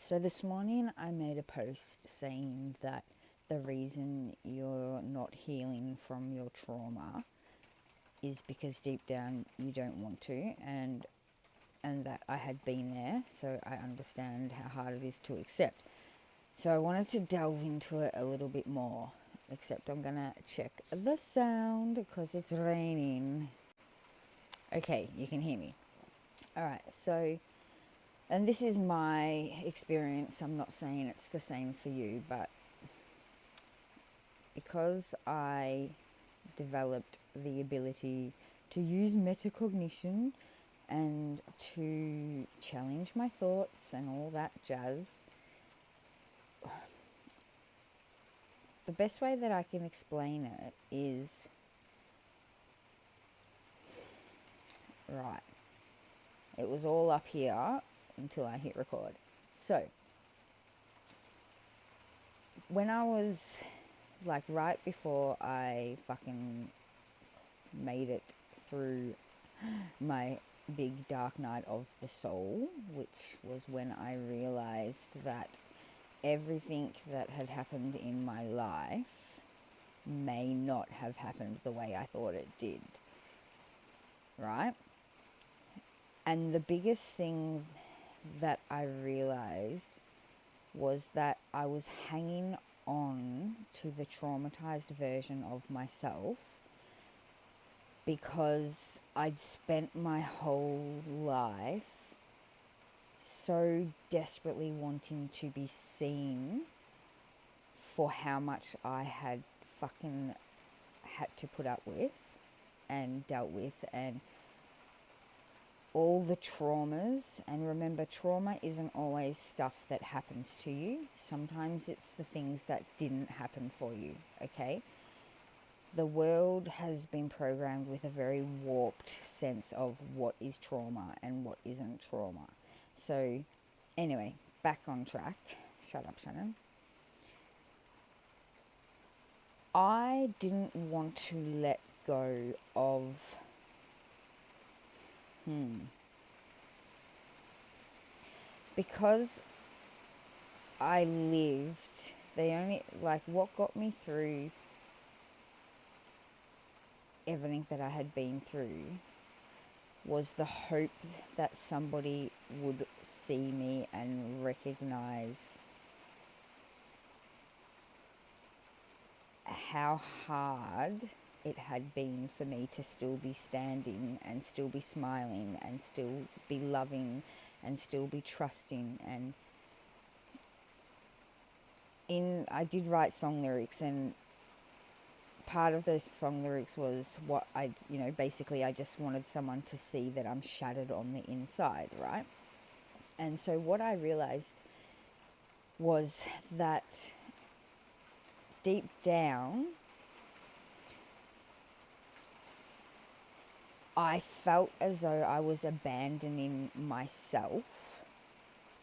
So this morning I made a post saying that the reason you're not healing from your trauma is because deep down you don't want to, and that I had been there, so I understand how hard it is to accept. So I wanted to delve into it a little bit more, except I'm gonna check the sound because it's raining. Okay, you can hear me. All right, so and this is my experience. I'm not saying it's the same for you, but because I developed the ability to use metacognition and to challenge my thoughts and all that jazz, the best way that I can explain it is right. It was all up here until I hit record. So, when I was like right before I fucking made it through my big dark night of the soul, which was when I realized that everything that had happened in my life may not have happened the way I thought it did, right? And the biggest thing that I realized was that I was hanging on to the traumatized version of myself because I'd spent my whole life so desperately wanting to be seen for how much I had fucking had to put up with and dealt with, and all the traumas. And remember, trauma isn't always stuff that happens to you. Sometimes it's the things that didn't happen for you, okay? The world has been programmed with a very warped sense of what is trauma and what isn't trauma. So, anyway, back on track. Shut up, Shannon. I didn't want to let go of because I lived, what got me through everything that I had been through was the hope that somebody would see me and recognize how hard it had been for me to still be standing and still be smiling and still be loving and still be trusting. And I did write song lyrics, and part of those song lyrics was basically I just wanted someone to see that I'm shattered on the inside, right? And so what I realized was that deep down, I felt as though I was abandoning myself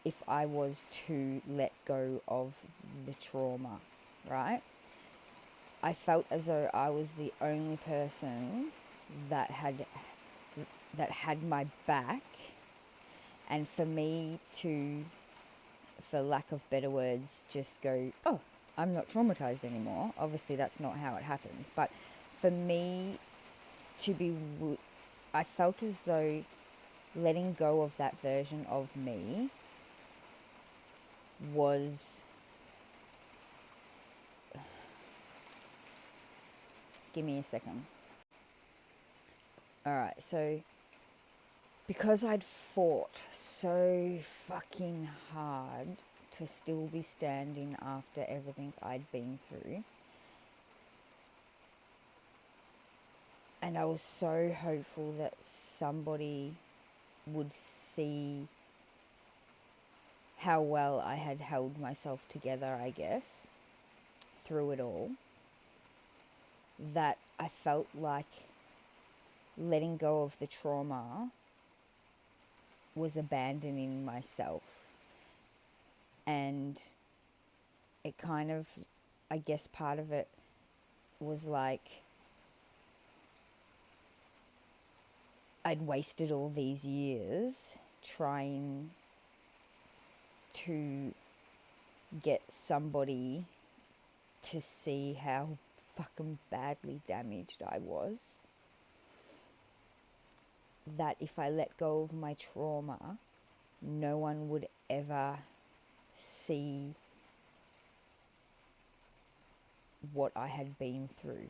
if I was to let go of the trauma, right? I felt as though I was the only person that had my back, and for me to, for lack of better words, just go, oh, I'm not traumatized anymore. Obviously, that's not how it happens. But for me to be, I felt as though letting go of that version of me was, give me a second. All right, so because I'd fought so fucking hard to still be standing after everything I'd been through, and I was so hopeful that somebody would see how well I had held myself together, I guess, through it all, that I felt like letting go of the trauma was abandoning myself. And it kind of, I guess part of it was like I'd wasted all these years trying to get somebody to see how fucking badly damaged I was, that if I let go of my trauma, no one would ever see what I had been through.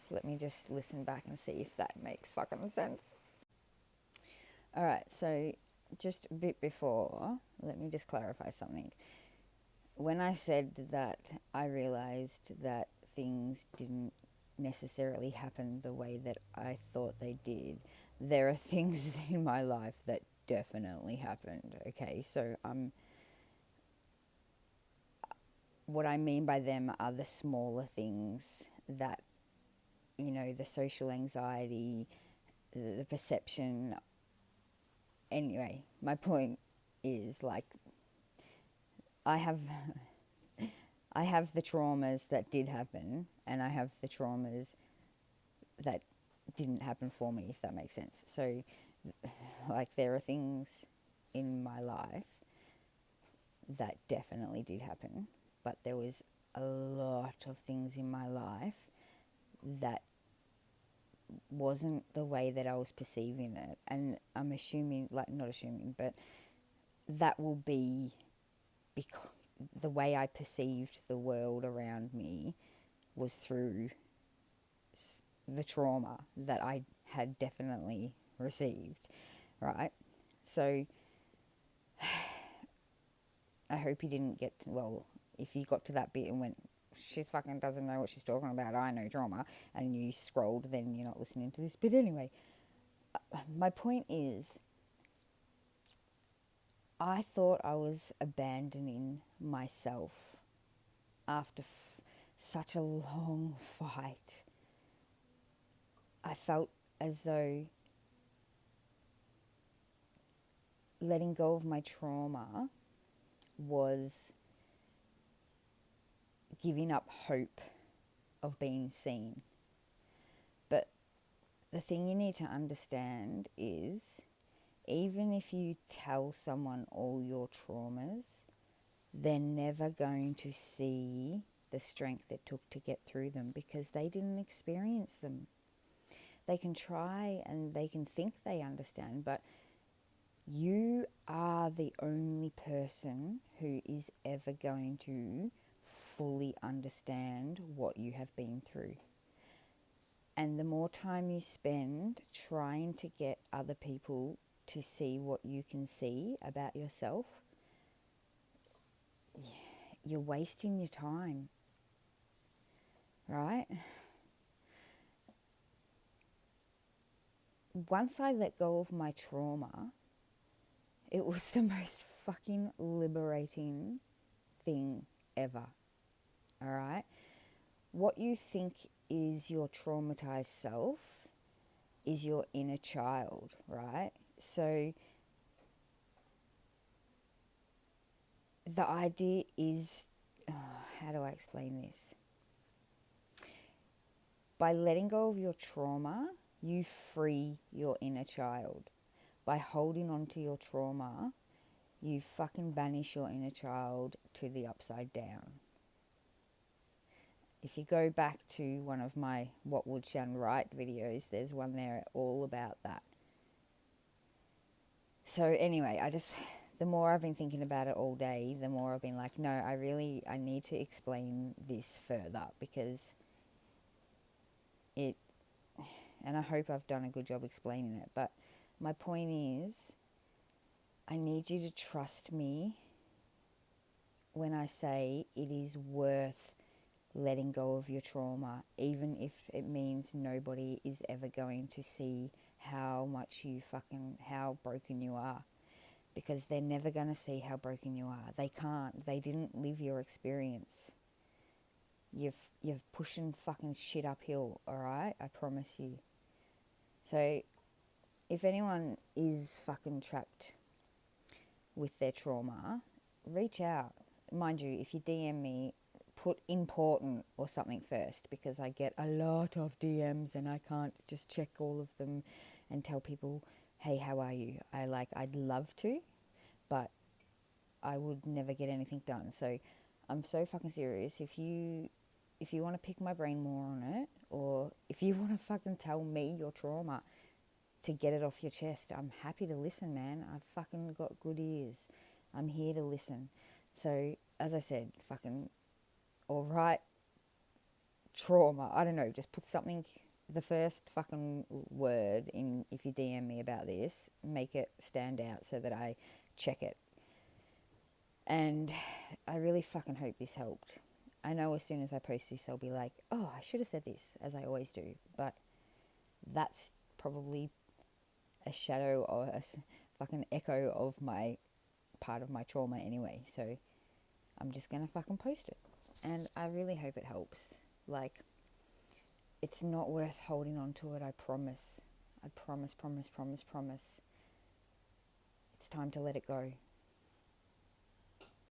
Let me just listen back and see if that makes fucking sense. Alright, so just a bit before, let me just clarify something. When I said that I realized that things didn't necessarily happen the way that I thought they did, there are things in my life that definitely happened, okay? So what I mean by them are the smaller things that, you know, the social anxiety, the perception. Anyway, my point is, like, I have the traumas that did happen, and I have the traumas that didn't happen for me, if that makes sense. So, like, there are things in my life that definitely did happen, but there was a lot of things in my life that wasn't the way that I was perceiving it. And I'm assuming, like, not assuming, but that will be because the way I perceived the world around me was through the trauma that I had definitely received, right? So I hope you didn't get to, well, if you got to that bit and went, she fucking doesn't know what she's talking about, I know trauma, and you scrolled, then you're not listening to this. But anyway, my point is, I thought I was abandoning myself after such a long fight. I felt as though letting go of my trauma was giving up hope of being seen. But the thing you need to understand is, even if you tell someone all your traumas, they're never going to see the strength it took to get through them, because they didn't experience them. They can try and they can think they understand, but you are the only person who is ever going to fully understand what you have been through. And the more time you spend trying to get other people to see what you can see about yourself, you're wasting your time, right? Once I let go of my trauma, it was the most fucking liberating thing ever, all right? What you think is your traumatized self is your inner child, right? So the idea is, how do I explain this? By letting go of your trauma, you free your inner child. By holding on to your trauma, you fucking banish your inner child to the upside down. If you go back to one of my What Would Shan Write videos, there's one there all about that. So anyway, the more I've been thinking about it all day, the more I've been like, no, I need to explain this further, because and I hope I've done a good job explaining it, but my point is, I need you to trust me when I say it is worth letting go of your trauma, even if it means nobody is ever going to see how broken you are. Because they're never going to see how broken you are. They can't. They didn't live your experience. You're pushing fucking shit uphill, alright? I promise you. So, if anyone is fucking trapped with their trauma, reach out. Mind you, if you DM me, put important or something first, because I get a lot of DMs and I can't just check all of them and tell people, hey, how are you? I'd love to, but I would never get anything done. So I'm so fucking serious. If you want to pick my brain more on it, or if you want to fucking tell me your trauma to get it off your chest, I'm happy to listen, man. I've fucking got good ears. I'm here to listen. So, as I said, fucking, or write trauma. I don't know, just put something, the first fucking word in, if you DM me about this, make it stand out so that I check it. And I really fucking hope this helped. I know as soon as I post this, I'll be like, oh, I should have said this, as I always do. But that's probably a shadow or a fucking echo of my part of my trauma anyway. So I'm just going to fucking post it. And I really hope it helps. Like, it's not worth holding on to it, I promise. I promise. It's time to let it go.